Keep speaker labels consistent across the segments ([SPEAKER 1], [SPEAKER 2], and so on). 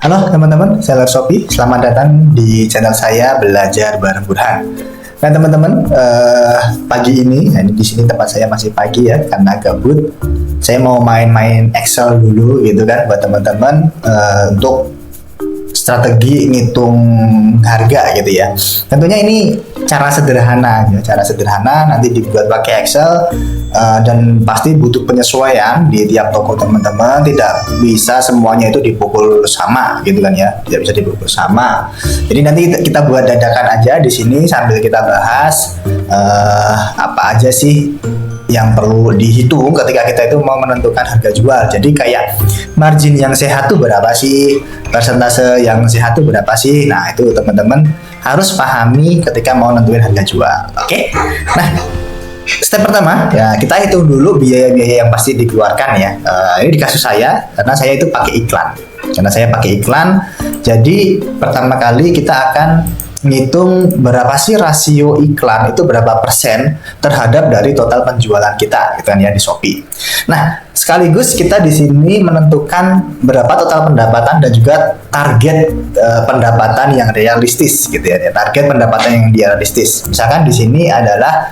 [SPEAKER 1] Halo teman-teman, seller Shopee. Selamat datang di channel saya Belajar Bareng Burhan. Nah teman-teman, pagi ini, nah ini di sini tempat saya masih pagi ya, karena gabut. Saya mau main-main Excel dulu gitu kan, buat teman-teman untuk strategi ngitung harga gitu ya. Tentunya ini cara sederhana ya, cara sederhana nanti dibuat pakai Excel, dan pasti butuh penyesuaian di tiap toko teman-teman. Tidak bisa semuanya itu dipukul sama gitu kan ya, tidak bisa dipukul sama. Jadi nanti kita buat dadakan aja di sini sambil kita bahas apa aja sih yang perlu dihitung ketika kita itu mau menentukan harga jual. Jadi kayak margin yang sehat tuh berapa sih, persentase yang sehat tuh berapa sih. Nah itu teman-teman harus pahami ketika mau nentuin harga jual. Oke. Nah step pertama ya, kita hitung dulu biaya-biaya yang pasti dikeluarkan ya. Ini di kasus saya karena saya itu pakai iklan. Jadi pertama kali kita akan ngitung berapa sih rasio iklan itu, berapa persen terhadap dari total penjualan kita gitu kan ya di Shopee. Nah, sekaligus kita di sini menentukan berapa total pendapatan dan juga target pendapatan yang realistis gitu ya. Target pendapatan yang realistis. Misalkan di sini adalah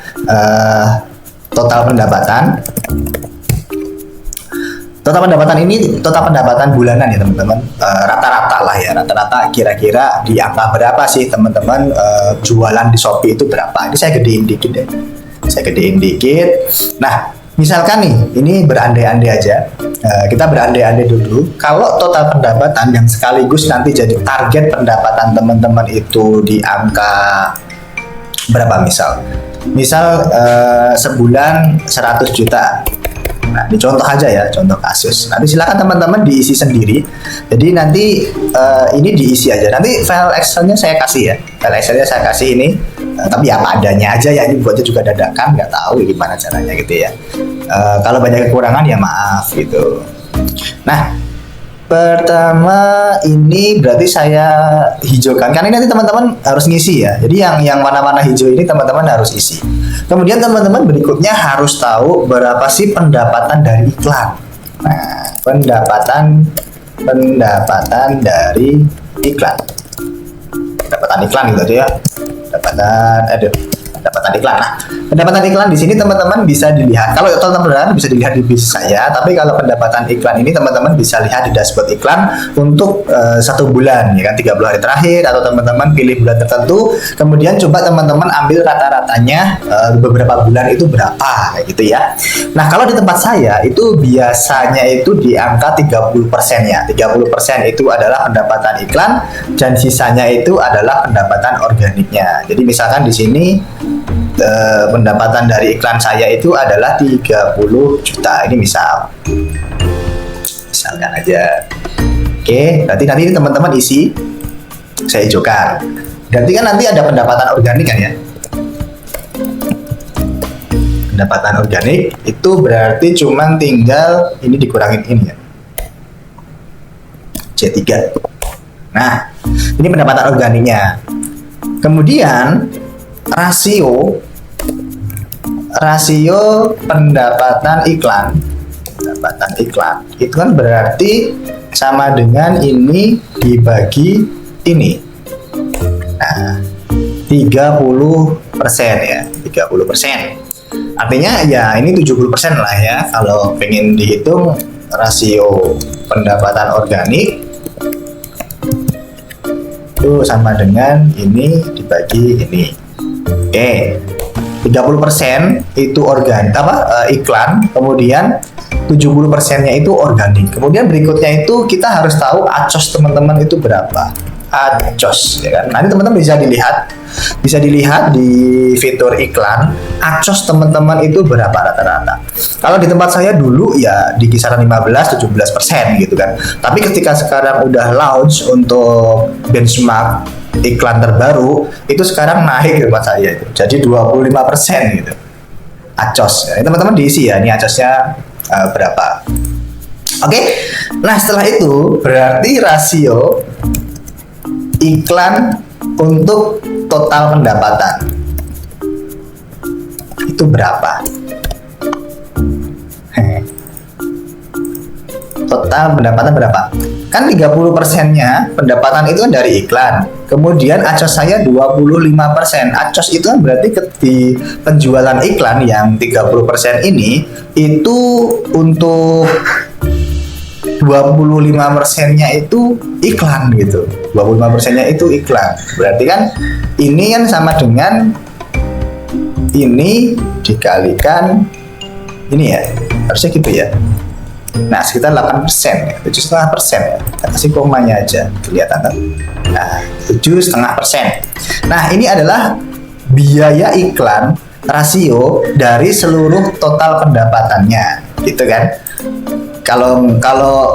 [SPEAKER 1] total pendapatan. Total pendapatan ini total pendapatan bulanan ya teman-teman, rata-rata lah ya, rata-rata kira-kira di angka berapa sih teman-teman jualan di Shopee itu berapa. Ini saya gedein dikit deh, Nah misalkan nih, ini berandai-andai aja, kita berandai-andai dulu. Kalau total pendapatan yang sekaligus nanti jadi target pendapatan teman-teman itu di angka berapa, misal sebulan 100 juta. Nah, ini contoh aja ya, contoh kasus. Nanti silakan teman-teman diisi sendiri. Jadi nanti ini diisi aja. Nanti file Excel-nya saya kasih ya. File Excel-nya saya kasih ini, tapi apa adanya aja ya. Ini buatnya juga dadakan, nggak tahu gimana caranya gitu ya. Kalau banyak kekurangan ya maaf gitu. Nah, pertama ini berarti saya hijaukan karena ini nanti teman-teman harus ngisi ya. Jadi yang warna-warna hijau ini teman-teman harus isi. Kemudian teman-teman berikutnya harus tahu berapa sih pendapatan dari iklan. Nah, pendapatan dari iklan. Pendapatan iklan gitu ya. Pendapatan iklan. Nah, pendapatan iklan di sini teman-teman bisa dilihat. Kalau total pendapatan bisa dilihat di bisnis saya, tapi kalau pendapatan iklan ini teman-teman bisa lihat di dashboard iklan untuk 1 bulan ya kan, 30 hari terakhir, atau teman-teman pilih bulan tertentu, kemudian coba teman-teman ambil rata-ratanya beberapa bulan itu berapa gitu ya. Nah, kalau di tempat saya itu biasanya itu di angka 30% ya. 30% itu adalah pendapatan iklan dan sisanya itu adalah pendapatan organiknya. Jadi misalkan di sini pendapatan dari iklan saya itu adalah 30 juta. Ini misalkan aja. Oke, berarti nanti teman-teman isi, saya hijaukan. Berarti kan nanti ada pendapatan organik kan ya. Pendapatan organik itu berarti cuman tinggal ini dikurangin ini ya, C3. Nah, ini pendapatan organiknya. Kemudian rasio pendapatan iklan itu kan berarti sama dengan ini dibagi ini. Nah, 30% ya, 30%. Artinya ya ini 70% lah ya kalau pengen dihitung rasio pendapatan organik itu sama dengan ini dibagi ini. Oke, 30% itu iklan, kemudian 70%-nya itu organik. Kemudian berikutnya itu kita harus tahu acos teman-teman itu berapa. Acos ya kan. Nanti teman-teman bisa dilihat di fitur iklan, acos teman-teman itu berapa rata-rata. Kalau di tempat saya dulu ya di kisaran 15-17% gitu kan. Tapi ketika sekarang udah launch untuk benchmark iklan terbaru, itu sekarang naik di tempat saya itu. Jadi 25% gitu. Acos. Ya, teman-teman diisi ya, ini acosnya berapa. Oke. Nah, setelah itu berarti rasio iklan untuk total pendapatan itu berapa? Total pendapatan berapa? kan 30%-nya pendapatan itu kan dari iklan. Kemudian acos saya 25%. Acos itu kan berarti di penjualan iklan yang 30% ini itu untuk 25%-nya itu iklan gitu. 25%-nya itu iklan. Berarti kan ini kan sama dengan ini dikalikan ini ya. Harusnya gitu ya. Nah, sekitar 8% ya, 7,5% ya. Kita kasih komanya aja, kelihatan kan? Nah, 7,5%. Nah, ini adalah biaya iklan rasio dari seluruh total pendapatannya, gitu kan? Kalau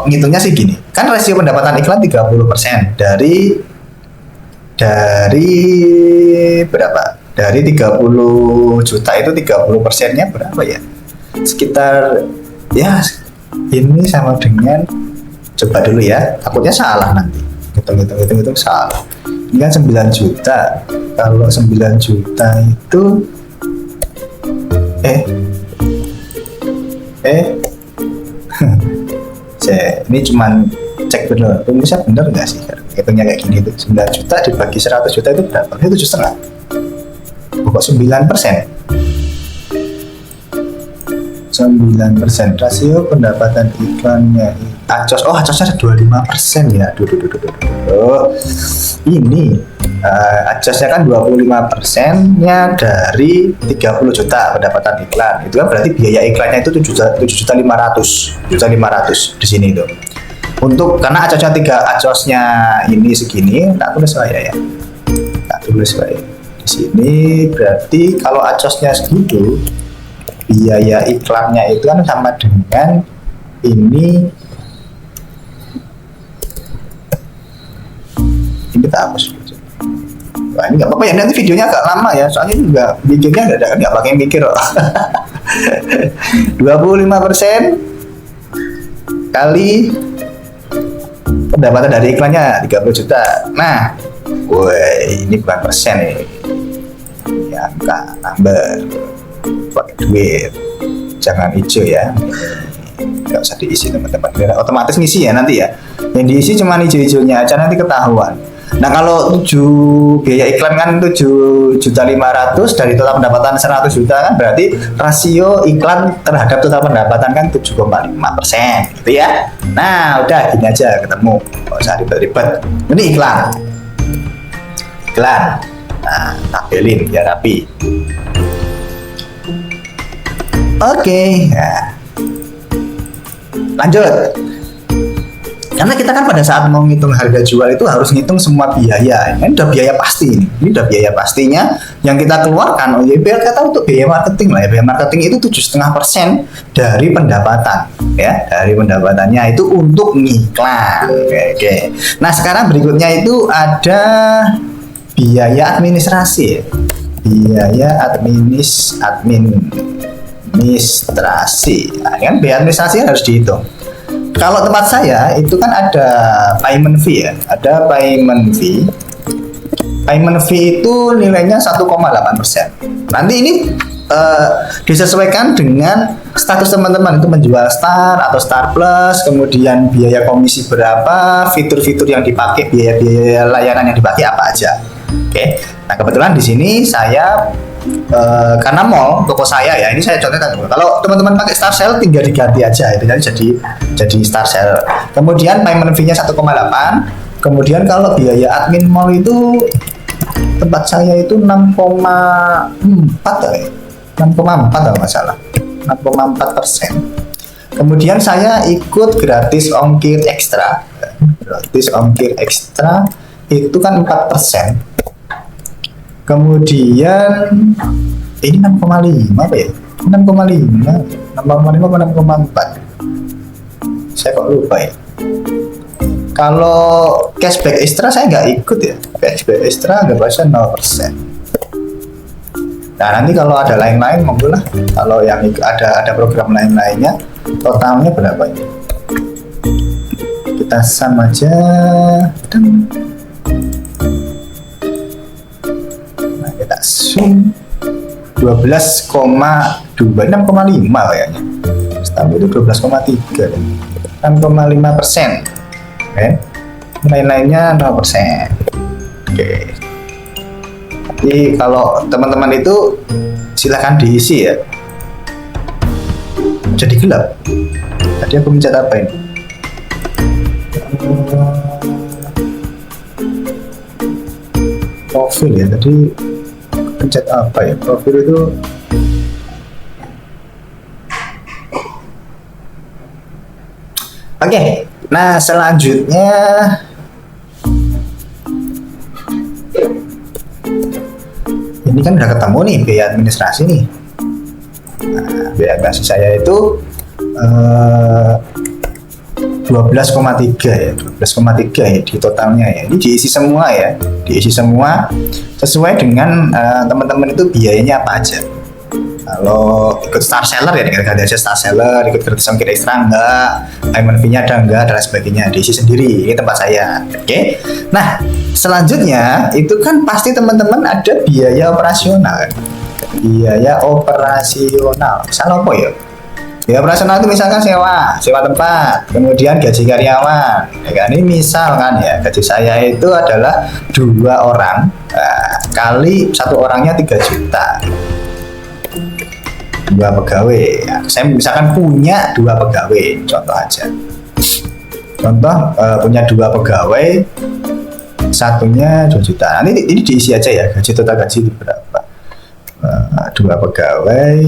[SPEAKER 1] ngitungnya sih gini, kan rasio pendapatan iklan 30% dari berapa? Dari 30 juta itu 30%-nya berapa ya? Sekitar ya ini sama dengan, coba dulu ya, takutnya salah nanti, hitung salah. Ini kan 9 juta. Kalau 9 juta itu ini cuman cek bener, rumusnya bener nggak sih? Hitungnya kayak gini tuh, 9 juta dibagi 100 juta itu berapa? Itu 7,5. Pokok 9%. 9% rasio pendapatan iklannya. Acosnya ada 25% ya. Ini acosnya kan 25%-nya dari 30 juta pendapatan iklan. Itu kan berarti biaya iklannya itu 7.500.000 di sini tuh. Untuk karena acosnya ini segini, tak tulis saya ya. Tak tulis saya. Di sini berarti kalau acosnya segitu, biaya iklannya itu kan sama dengan ini kita hapus. Wah, ini nggak apa-apa ya, nanti videonya agak lama ya, soalnya juga bikinnya nggak pakai mikir. 25% kali pendapatan dari iklannya 30 juta. Nah, woi, ini bukan persen nih, ya angka number. Pakai duit, jangan hijau ya, nggak usah diisi teman-teman, otomatis ngisi ya nanti ya, yang diisi cuma hijau-hijaunya aja, nanti ketahuan. Nah, kalau biaya iklan kan 7.500.000 dari total pendapatan 100 juta kan berarti rasio iklan terhadap total pendapatan kan 7,5% gitu ya. Nah, udah gini aja ketemu, nggak usah ribet-ribet. Ini iklan, nah tabelin biar rapi. Oke, nah, lanjut. Karena kita kan pada saat mau ngitung harga jual itu harus ngitung semua biaya. Ini udah biaya pasti ini udah biaya pastinya yang kita keluarkan. Biar kita untuk biaya marketing lah ya. Biaya marketing itu 7,5% dari pendapatan ya, dari pendapatannya itu untuk ngiklan. Oke. Nah, sekarang berikutnya itu ada biaya administrasi. Biaya administrasi. Nah, kan biaya administrasi harus dihitung. Kalau tempat saya itu kan ada payment fee ya, ada payment fee. Payment fee itu nilainya 1,8%. Nanti ini disesuaikan dengan status teman-teman itu menjual Star atau Star Plus, kemudian biaya komisi berapa, fitur-fitur yang dipakai, biaya-biaya layanan yang dipakai apa aja. Oke. Nah, kebetulan di sini saya karena mall toko saya ya, ini saya contohkan dulu. Kalau teman-teman pakai Star Sale tinggal diganti aja itu jadi Star Sale. Kemudian payment fee-nya 1,8. Kemudian kalau biaya admin mall itu tempat saya itu 6,4 ya. 6,4 kalau nggak salah. 6,4%. Kemudian saya ikut gratis ongkir ekstra. Gratis ongkir ekstra itu kan 4%. Kemudian ini 6,5 apa ya? 6,5 atau 6,4? Saya kok lupa ya. Kalau cashback ekstra saya nggak ikut ya. Cashback ekstra nggak bisa 0%. Nah, nanti kalau ada lain-lain monggo lah. Kalau yang ada program lain-lainnya, totalnya berapa ini? Kita sum aja. Kita sum 12,2, 6,5 kayaknya. Setahu itu 12,3, 6,5%. Lain-lainnya 0%. Oke. Jadi kalau teman-teman itu silahkan diisi ya. Jadi gelap. Tadi aku mencet apa ini? Profil ya. Tadi pencet apa ya? Profil itu Oke, nah selanjutnya ini kan udah ketemu nih biaya administrasi nih. Nah, biaya administrasi saya itu 12,3 ya, 12,3 ya di totalnya ya. Ini diisi semua ya, diisi semua sesuai dengan teman-teman itu biayanya apa aja. Kalau ikut star seller ya ganti aja star seller, ikut gratis ongkir ekstra enggak, payment fee-nya ada enggak, dan sebagainya, diisi sendiri. Ini tempat saya. Oke. Nah, selanjutnya itu kan pasti teman-teman ada biaya operasional. Biaya operasional. Misalnya apa ya? Biaya operasional itu misalkan sewa tempat, kemudian gaji karyawan. Ya kan, ini misal kan ya, gaji saya itu adalah 2 orang, kali 1 orangnya 3 juta. 2 pegawai ya. Saya misalkan punya 2 pegawai, contoh aja. Contoh punya 2 pegawai, satunya 2 juta. Nanti ini diisi aja ya, gaji total gaji berapa. 2 pegawai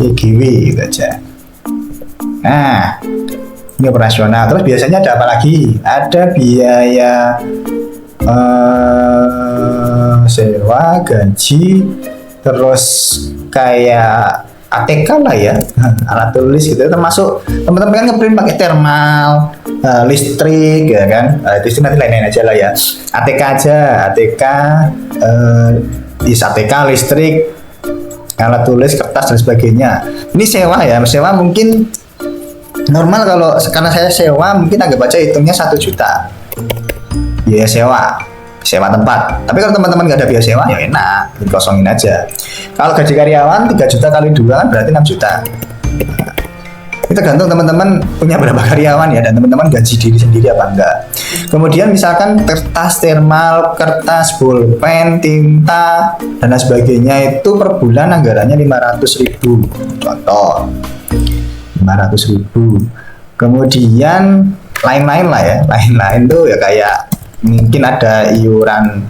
[SPEAKER 1] GW gitu aja. Nah, ini operasional. Terus biasanya ada apa lagi? Ada biaya sewa, gaji, terus kayak ATK lah ya, alat tulis gitu, termasuk teman-teman kan ngeprint pakai thermal, listrik ya kan, itu nanti lain-lain aja lah ya. ATK aja, ATK, ATK listrik, alat tulis, kertas dan sebagainya. Ini sewa ya, sewa mungkin normal kalau karena saya sewa mungkin agak baca hitungnya 1 juta. Biaya sewa tempat. Tapi kalau teman-teman nggak ada biaya sewa ya enak, dikosongin aja. Kalau gaji karyawan 3 juta kali 2 kan berarti 6 juta. Itu tergantung teman-teman punya berapa karyawan ya, dan teman-teman gaji diri sendiri apa enggak. Kemudian misalkan kertas thermal, kertas, pulpen, tinta dan lain sebagainya itu per bulan anggarannya 500.000. Contoh 500.000. Kemudian lain-lain lah ya. Lain-lain tuh ya kayak mungkin ada iuran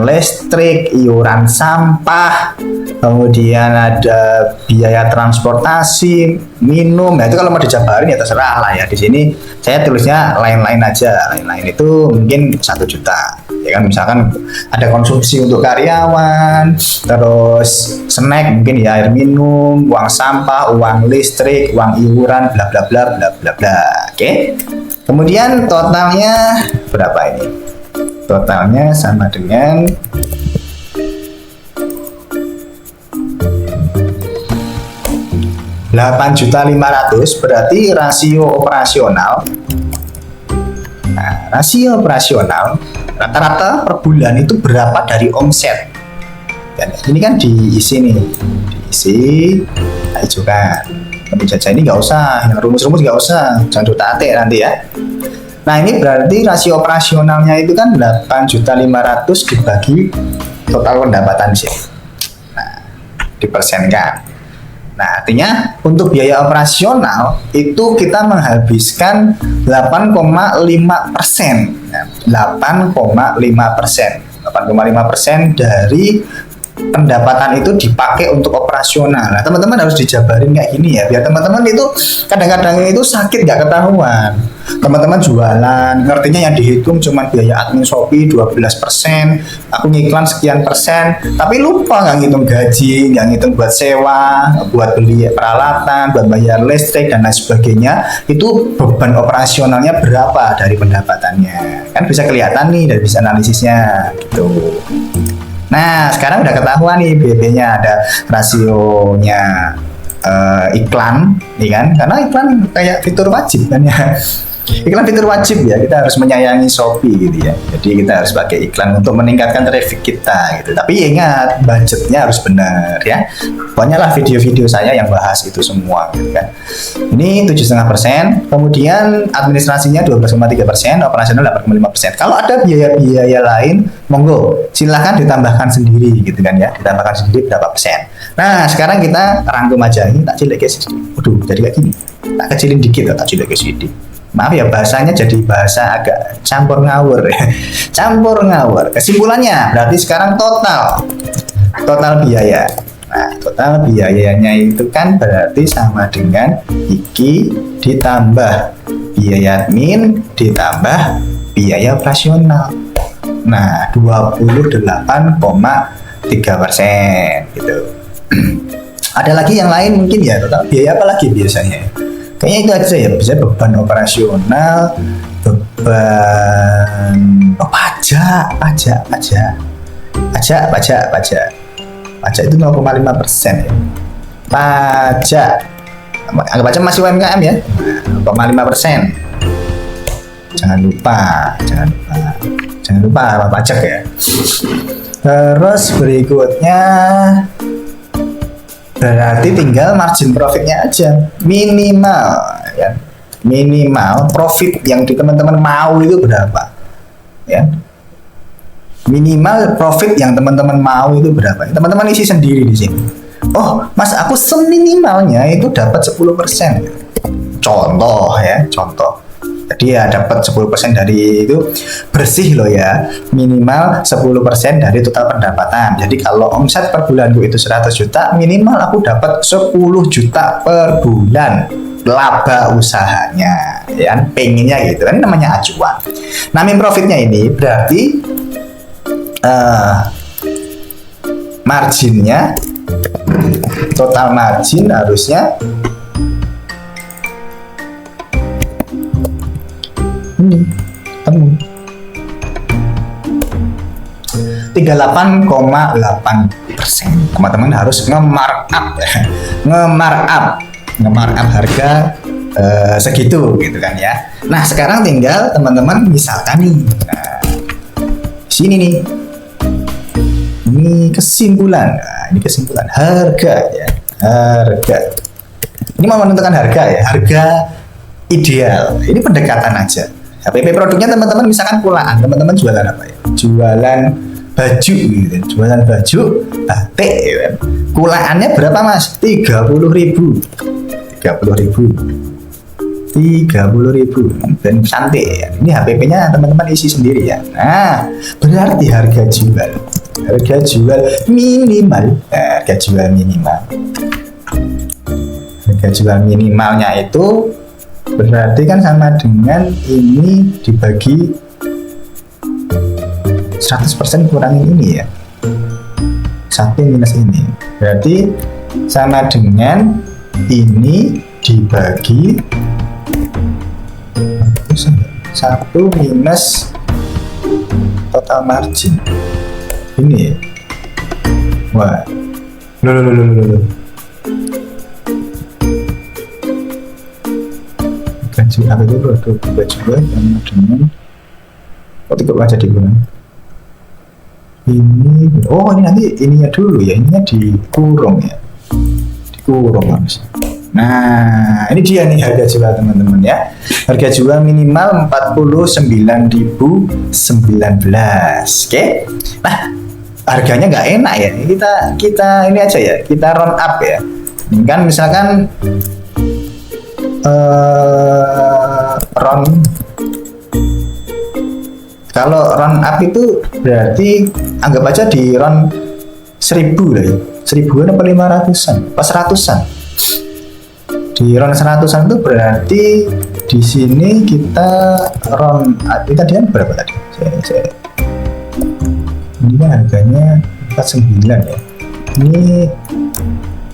[SPEAKER 1] listrik, iuran sampah, kemudian ada biaya transportasi, minum. Nah itu kalau mau dijabarin ya terserah lah ya. Di sini saya tulisnya lain-lain aja. Lain-lain itu mungkin 1 juta. Ya kan, misalkan ada konsumsi untuk karyawan, terus snack mungkin ya, air minum, uang sampah, uang listrik, uang iuran, bla bla bla bla bla bla. Oke. Kemudian totalnya berapa ini? Totalnya sama dengan 8.500.000, berarti rasio operasional. Nah, rasio operasional rata-rata per bulan itu berapa dari omset. Dan ini kan diisi nih, diisi, ajukan. Tapi jajah ini nggak usah, yang rumus-rumus nggak usah, jangan otak-atik nanti ya. Nah ini berarti rasio operasionalnya itu kan 8.500.000 dibagi total pendapatan sih. Nah, dipersenkan. Nah artinya untuk biaya operasional itu kita menghabiskan 8,5%. 8,5% dari pendapatan itu dipakai untuk operasional. Nah, teman-teman harus dijabarin kayak gini ya, biar teman-teman itu kadang-kadang itu sakit nggak ketahuan. Teman-teman jualan, ngertinya yang dihitung cuma biaya admin Shopee 12%, aku ngiklan sekian persen, tapi lupa nggak ngitung gaji, nggak ngitung buat sewa, buat beli peralatan, buat bayar listrik dan lain sebagainya. Itu beban operasionalnya berapa dari pendapatannya, kan bisa kelihatan nih dari bisa analisisnya gitu. Nah, sekarang udah ketahuan nih BB-nya, ada rasionya iklan, nih kan? Karena iklan kayak fitur wajib kan ya. Iklan fitur wajib ya, kita harus menyayangi Shopee gitu ya. Jadi kita harus pakai iklan untuk meningkatkan traffic kita gitu. Tapi ingat, budgetnya harus benar ya. Pokoknya lah video-video saya yang bahas itu semua gitu kan. Ini 7,5%, kemudian administrasinya 12,3%, operasional 8,5%. Kalau ada biaya-biaya lain, monggo silahkan ditambahkan sendiri gitu kan ya, ditambahkan sendiri berapa persen. Nah sekarang kita rangkum aja, ini tak cilik guys. Waduh, jadi kayak gini, tak kecilin dikit, tak cilik guys ini. Maaf ya, bahasanya jadi bahasa agak campur ngawur ya. Campur ngawur. Kesimpulannya berarti sekarang total biaya. Nah, total biayanya itu kan berarti sama dengan iki ditambah biaya admin ditambah biaya operasional. Nah, 28,3% gitu. Ada lagi yang lain mungkin ya, total biaya apa lagi biasanya? Kayaknya itu aja ya, bisa beban operasional, beban pajak itu 0,5% ya. Pajak, anggap aja masih UMKM ya, 0,5%. Jangan lupa apa pajak ya. Terus berikutnya berarti tinggal margin profitnya aja, minimal ya, minimal profit yang teman-teman mau itu berapa ya, minimal profit yang teman-teman mau itu berapa, teman-teman isi sendiri di sini. Oh mas, aku seminimalnya itu dapat 10%, contoh ya, contoh. Jadi ya dapat 10% dari itu bersih loh ya, minimal 10% dari total pendapatan. Jadi kalau omset per bulanku itu 100 juta, minimal aku dapat 10 juta per bulan laba usahanya ya, pengennya gitu kan, namanya acuan. Nah min profitnya ini berarti marginnya, total margin harusnya ini temu 38,8%. Teman-teman harus nge-markup harga segitu gitu kan ya. Nah sekarang tinggal teman-teman misalkan nih, nah, sini nih, ini kesimpulan. Nah, ini kesimpulan harga ya, harga. Ini mau menentukan harga ya, harga ideal. Ini pendekatan aja. HPP produknya teman-teman misalkan kulaan, teman-teman jualan apa ya? Jualan baju gitu, jualan baju batik ya kan. Kulaannya berapa mas? 30.000 dan cantik ya. Ini HPP-nya teman-teman isi sendiri ya. Nah, berarti harga jual minimal, harga jual minimalnya itu berarti kan sama dengan ini dibagi 100% kurangin ini ya, 1 minus ini, berarti sama dengan ini dibagi 1 minus total margin ini ya. Wah, loh. Gaji apa itu produk gaji sama dengan kok aja dikurang ini. Oh ini nanti ininya dulu ya, ininya dikurung ya, dikurung harus. Nah ini dia nih harga jual teman-teman ya, harga jual minimal 49.019. Oke, nah harganya nggak enak ya, kita ini aja ya, kita round up ya. Ini kan misalkan kalau round up itu berarti anggap aja di round 1000 lah ya, 1000-an apa 500-an, pas 100-an. Di round 100-an itu berarti di sini kita round up tadi kan berapa tadi? Ini kan harganya 49 ya. Ini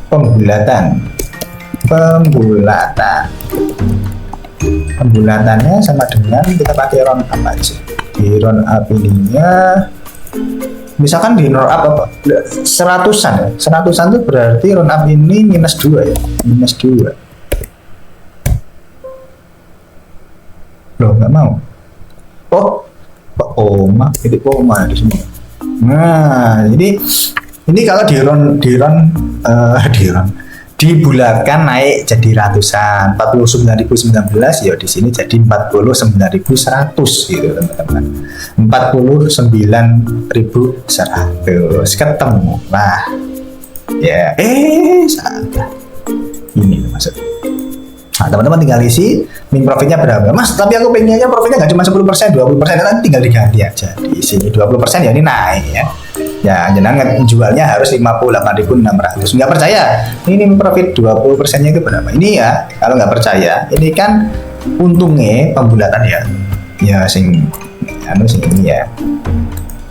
[SPEAKER 1] pembulatannya sama dengan kita pakai round up aja. Di round up ininya misalkan di round up apa 100-an ya, 100-an itu berarti round up ini minus 2 ya, minus 2. Loh, nggak mau. Oh, Pak Oma, itu Oma di sini. Nah, jadi ini kalau dibulatkan naik jadi ratusan, 49.019 ya di sini jadi 49.100 gitu teman-teman. 49.100 ketemu. Nah, ya salah. Ini maksudnya. Nah, teman-teman tinggal isi min profitnya berapa. Mas, tapi aku pengennya profitnya nggak cuma 10%, 20%, nanti tinggal diganti aja. Di sini 20% ya ini naik ya. Ya, jenengan jualnya harus 58.600. Nggak percaya? Ini min profit 20%-nya itu berapa? Ini ya, kalau nggak percaya, ini kan untungnya pembulatan ya. Ya, sing ini ya.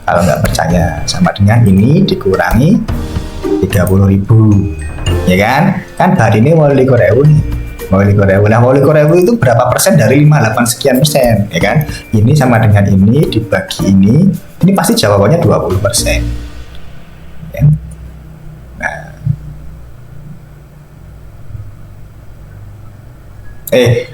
[SPEAKER 1] Kalau nggak percaya sama dengan ini dikurangi 30.000. Ya kan? Kan hari ini mau 5.000 nih. Mau 5.000 itu berapa persen dari 58 sekian persen, ya kan? Ini sama dengan ini dibagi ini pasti jawabannya 20%. Ya. Nah.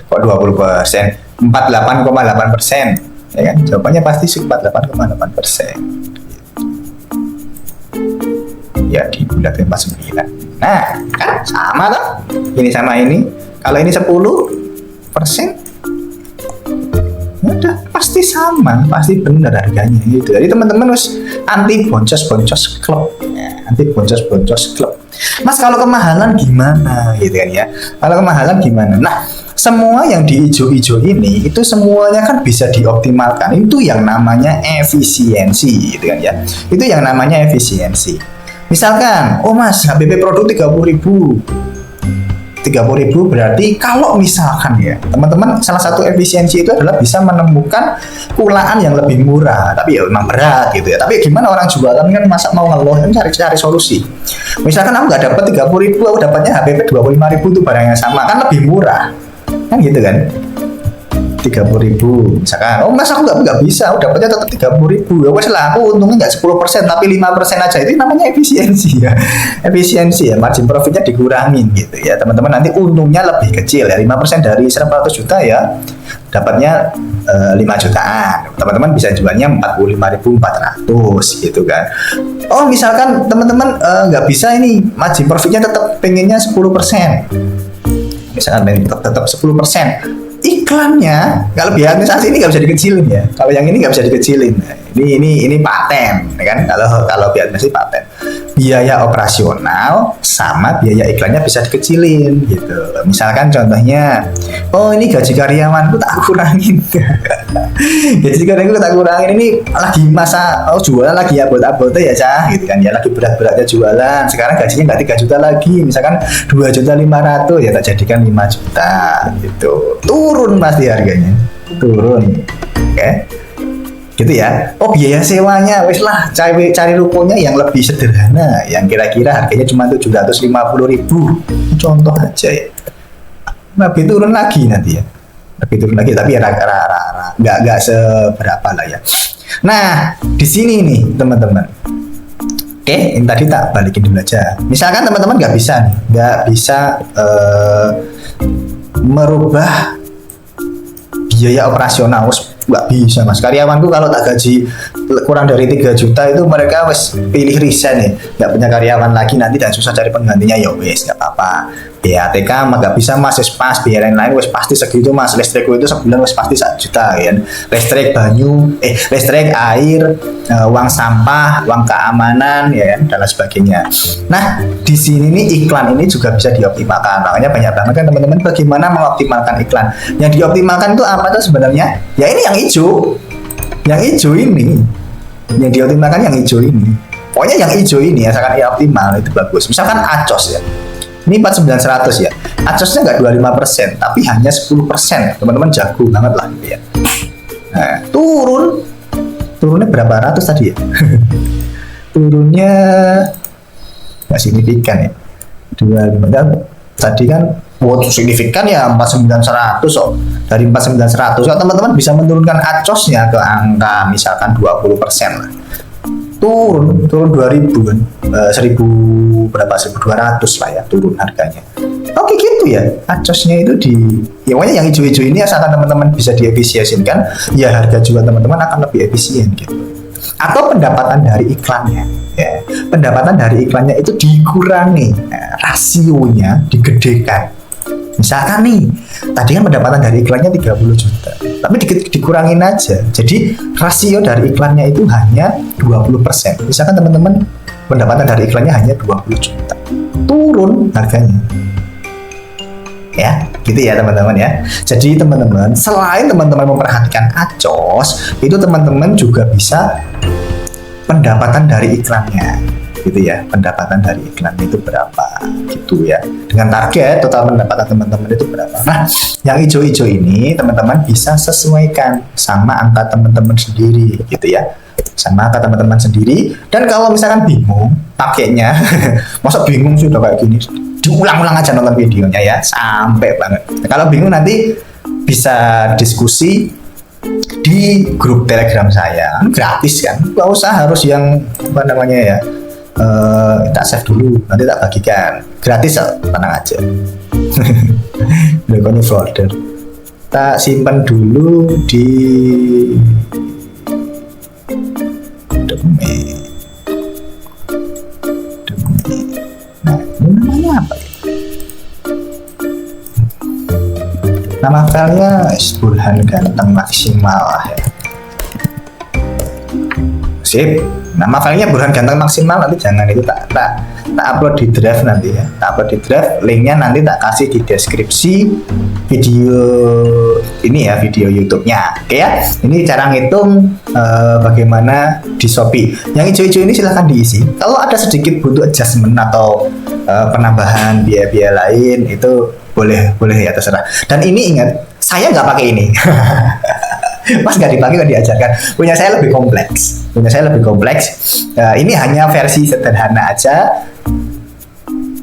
[SPEAKER 1] Kok 20%? 48,8%, ya kan? Jawabannya pasti 48,8%. Ya di bulan 49. Nah, kan sama toh? Ini sama ini. Kalau ini 10%, udah pasti sama, pasti benar harganya gitu. Jadi teman-teman harus anti boncos-boncos klub, ya, anti boncos-boncos klub. Mas, kalau kemahalan gimana gitu kan ya? Kalau kemahalan gimana? Nah, semua yang di hijau-hijau ini itu semuanya kan bisa dioptimalkan. Itu yang namanya efisiensi gitu kan ya. Itu yang namanya efisiensi. Misalkan, oh Mas, HPP produk 30.000 berarti kalau misalkan ya teman-teman, salah satu efisiensi itu adalah bisa menemukan kulaan yang lebih murah, tapi ya memang berat gitu ya. Tapi gimana orang jualan kan masa mau ngeluh, kan cari solusi. Misalkan aku nggak dapat 30.000, aku dapatnya HPP 25.000 itu barang yang sama, kan lebih murah kan gitu kan. 30.000 misalkan, oh Mas aku nggak bisa, aku dapatnya tetap 30.000, ya wes lah, aku untungnya nggak 10% tapi 5% aja, itu namanya efisiensi ya. Efisiensi ya, margin profitnya dikurangin gitu ya teman-teman, nanti untungnya lebih kecil ya, 5% dari 100 juta ya dapatnya 5 jutaan, teman-teman bisa jualnya 45.400 gitu kan. Oh misalkan teman-teman nggak bisa ini, margin profitnya tetap pengennya 10%, misalkan tetap 10%. Iklannya kalau biaya administrasi ini nggak bisa dikecilin ya. Kalau yang ini nggak bisa dikecilin. Ini paten, ya kan? Kalau biaya administrasi paten. Biaya operasional sama biaya iklannya bisa dikecilin gitu. Misalkan contohnya, oh ini gaji karyawanku tak kurangin. Gaji karyawanku tak kurangin, ini lagi masa jualan lagi abot-abotnya ya Cah gitu kan ya, lagi berat-beratnya jualan. Sekarang gajinya nggak 3 juta lagi, misalkan 2.500.000 ya tak jadikan 5 juta gitu. Turun pasti harganya. Turun. Oke. Gitu ya. Oh biaya sewanya wes lah, cari rukonya yang lebih sederhana, yang kira-kira harganya cuma 750.000, contoh aja ya. Lebih turun lagi nanti ya, lebih turun lagi, tapi ya nggak seberapa lah ya. Nah di sini nih teman-teman, oke, ini tadi tak balikin dulu aja. Misalkan teman-teman nggak bisa merubah biaya operasional, nggak bisa Mas, karyawanku kalau tak gaji kurang dari 3 juta itu mereka wes pilih resign ya, nggak punya karyawan lagi nanti dan susah cari penggantinya, ya wes nggak apa-apa. BATK mah nggak bisa Mas, wes pas biaya lain-lain wes pasti segitu Mas. Listrikku itu sebulan wes pasti 1 juta kan, listrik listrik air, uang sampah, uang keamanan ya kan, dan lain sebagainya. Nah di sini nih iklan ini juga bisa dioptimalkan, makanya banyak banget kan teman-teman bagaimana mengoptimalkan iklan. Yang dioptimalkan itu apa tuh sebenarnya? Ya ini yang hijau ini, yang dioptimalkan yang hijau ini. Pokoknya yang hijau ini asalkan ya optimal itu bagus. Misalkan ACOS ya, ini 49.100 ya, ACOSnya nggak 25% tapi hanya 10%, teman-teman jago banget lah gitu ya. Nah, turunnya berapa ratus tadi ya? Turunnya nggak signifikan ya, 25 tadi kan. Signifikan ya 49.100 dari 49.100 teman-teman bisa menurunkan ACOS-nya ke angka misalkan 20% lah, turun 2.000 kan, 1.200 lah ya turun harganya. Oke gitu ya acosnya itu ya pokoknya yang hijau-hijau ini asalkan teman-teman bisa diefisiensikan, ya harga jual teman-teman akan lebih efisien gitu. Atau pendapatan dari iklannya, ya pendapatan dari iklannya itu dikurangi, rasionya digedekan. Misalkan nih, tadi kan pendapatan dari iklannya 30 juta, tapi dikurangin aja. Jadi rasio dari iklannya itu hanya 20%. Misalkan teman-teman pendapatan dari iklannya hanya 20 juta, turun harganya. Ya, gitu ya teman-teman ya. Jadi teman-teman, selain teman-teman memperhatikan acos, itu teman-teman juga bisa pendapatan dari iklannya, gitu ya. Pendapatan dari iklan itu berapa, gitu ya. Dengan target total pendapatan teman-teman itu berapa. Nah, yang hijau-hijau ini teman-teman bisa sesuaikan sama angka teman-teman sendiri, gitu ya. Sama angka teman-teman sendiri. Dan kalau misalkan bingung pakainya, masa bingung sudah kayak gini, diulang-ulang aja nonton videonya ya, sampai banget. Nah, kalau bingung nanti bisa diskusi di grup Telegram saya, gratis kan, nggak usah harus yang apa namanya ya, tak save dulu, nanti tak bagikan, gratis, tenang aja. Ini folder, tak simpan dulu di dokumen. Nah, ini namanya apa ya? Nama filenya Burhan Ganteng Maksimal ya. Sip. Nama filenya Burhan Ganteng Maksimal, nanti jangan itu tak upload di drive nanti ya. Tak upload di drive, linknya nanti tak kasih di deskripsi video ini ya, video YouTube-nya. Oke ya. Ini cara ngitung bagaimana di Shopee. Yang hijau-hijau ini silahkan diisi. Kalau ada sedikit butuh adjustment atau penambahan biaya-biaya lain, itu boleh ya, terserah. Dan ini ingat, saya nggak pakai ini. Mas nggak dipakai, nggak diajarkan. Punya saya lebih kompleks. Ini hanya versi sederhana aja.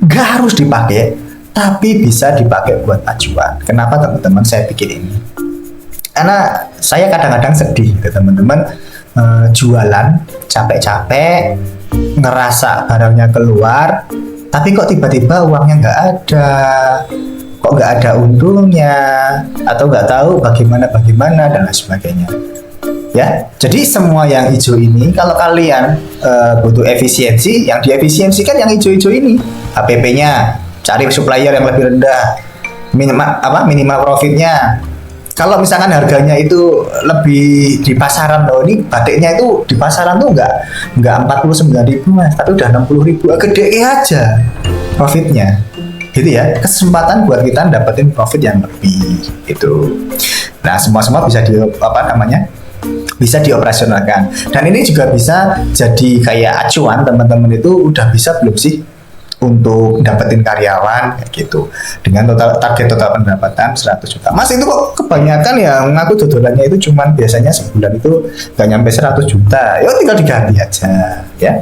[SPEAKER 1] Nggak harus dipakai, tapi bisa dipakai buat acuan. Kenapa teman-teman saya bikin ini? Karena saya kadang-kadang sedih, gitu, teman-teman. Jualan capek-capek, ngerasa barangnya keluar, tapi kok tiba-tiba uangnya nggak ada, kok nggak ada untungnya, atau nggak tahu bagaimana dan lain sebagainya. Ya, jadi semua yang hijau ini, kalau kalian butuh efisiensi, yang diefisiensikan yang hijau-hijau ini. HPP-nya, cari supplier yang lebih rendah, minimal profitnya. Kalau misalkan harganya itu lebih di pasaran, loh, ini batiknya itu di pasaran tuh nggak 49.000 mas, tapi udah 60.000, gede aja profitnya, gitu ya. Kesempatan buat kita dapetin profit yang lebih gitu. Nah, semua bisa bisa dioperasionalkan. Dan ini juga bisa jadi kayak acuan, teman-teman itu udah bisa belum sih untuk dapetin karyawan kayak gitu, dengan target total pendapatan 100 juta. Mas, itu kok kebanyakan ya ngaku dodolannya itu cuman biasanya sebulan itu gak nyampe 100 juta. Yuk tinggal diganti aja ya.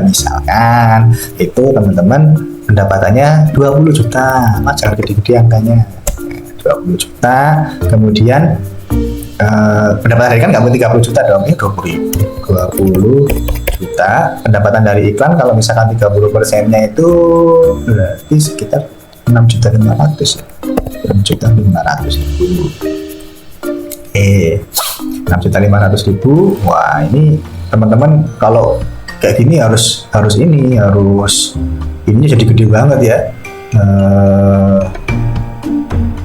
[SPEAKER 1] Misalkan itu teman-teman pendapatannya 20 juta. Mas, jangan gede-gede angkanya. 20 juta. Kemudian pendapatan dari kan nggak mau 30 juta dong, ini 20 juta. Pendapatan dari iklan kalau misalkan 30%-nya itu berarti sekitar 6.500.000 ya. 6.500.000. Wah, ini teman-teman kalau kayak gini harus ini jadi gede banget ya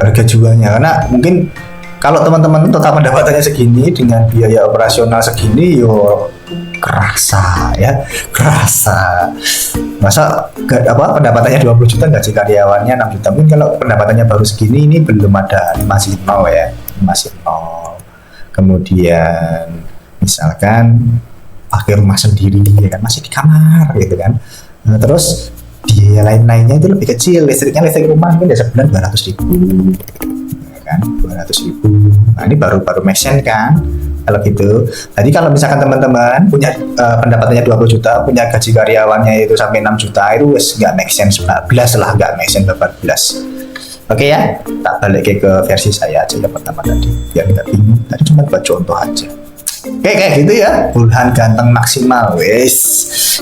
[SPEAKER 1] harga jualnya, karena mungkin kalau teman-teman total pendapatannya segini dengan biaya operasional segini, yo kerasa. Masa pendapatannya 20 juta gaji karyawannya 6 juta. Mungkin kalau pendapatannya baru segini, ini belum ada, masih nol ya, masih nol. Kemudian misalkan pakai rumah sendiri ya kan, masih di kamar gitu kan. Nah, terus biaya lain-lainnya itu lebih kecil. Listrik rumah mungkin sebulan 200.000 kan, 200.000. Nah, ini baru make sense kan kalau gitu. Jadi kalau misalkan teman-teman punya pendapatannya 20 juta, punya gaji karyawannya itu sampai 6 juta, itu nggak make sense 14 lah, nggak make sense 14. Oke ya, tak balik ke versi saya aja yang pertama tadi, biar nggak bingung. Tadi cuma buat contoh aja. kayak gitu ya, Burhan ganteng maksimal, wes.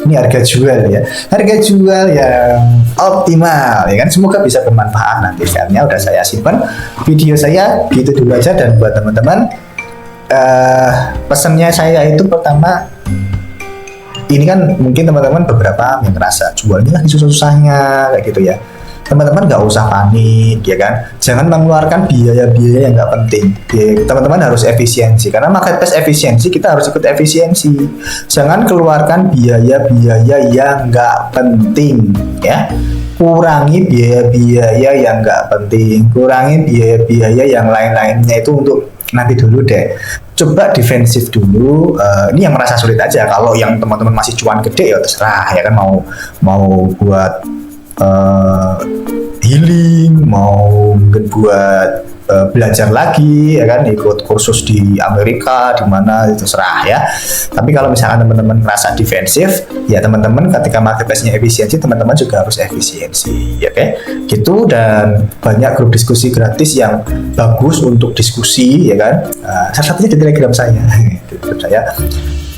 [SPEAKER 1] Ini harga jual ya, harga jual yang optimal ya kan. Semoga bisa bermanfaat. Nanti filenya udah saya simpan, video saya gitu dulu aja. Dan buat teman-teman, pesannya saya itu pertama, ini kan mungkin teman-teman beberapa yang ngerasa jualnya lagi susah-susahnya kayak gitu ya. Teman-teman nggak usah panik ya kan, jangan mengeluarkan biaya-biaya yang nggak penting ya. Teman-teman harus efisiensi, karena marketplace efisiensi, kita harus ikut efisiensi. Jangan keluarkan biaya-biaya yang nggak penting ya, kurangi biaya-biaya yang nggak penting, kurangi biaya-biaya yang lain-lainnya itu untuk nanti dulu deh. Coba defensif dulu. Ini yang merasa sulit aja. Kalau yang teman-teman masih cuan gede ya terserah ya kan, mau buat healing, mau mungkin buat belajar lagi ya kan, ikut kursus di Amerika di mana itu terserah ya. Tapi kalau misalkan teman-teman merasa defensif ya, teman-teman ketika marketplace-nya efisiensi, teman-teman juga harus efisiensi ya, oke gitu. Dan banyak grup diskusi gratis yang bagus untuk diskusi ya kan. Salah satunya di Telegram saya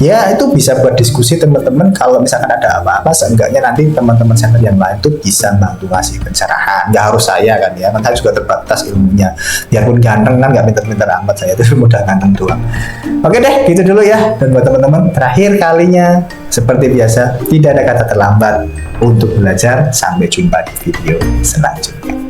[SPEAKER 1] ya, itu bisa buat diskusi teman-teman. Kalau misalkan ada apa-apa, seenggaknya nanti teman-teman center yang lain tuh bisa bantu ngasih pencerahan. Nggak harus saya kan ya, kan saya juga terbatas ilmunya. Biarpun ganteng kan nggak pinter-pinter amat, saya itu mudah ganteng doang. Oke deh, gitu dulu ya. Dan buat teman-teman, terakhir kalinya seperti biasa, tidak ada kata terlambat untuk belajar. Sampai jumpa di video selanjutnya.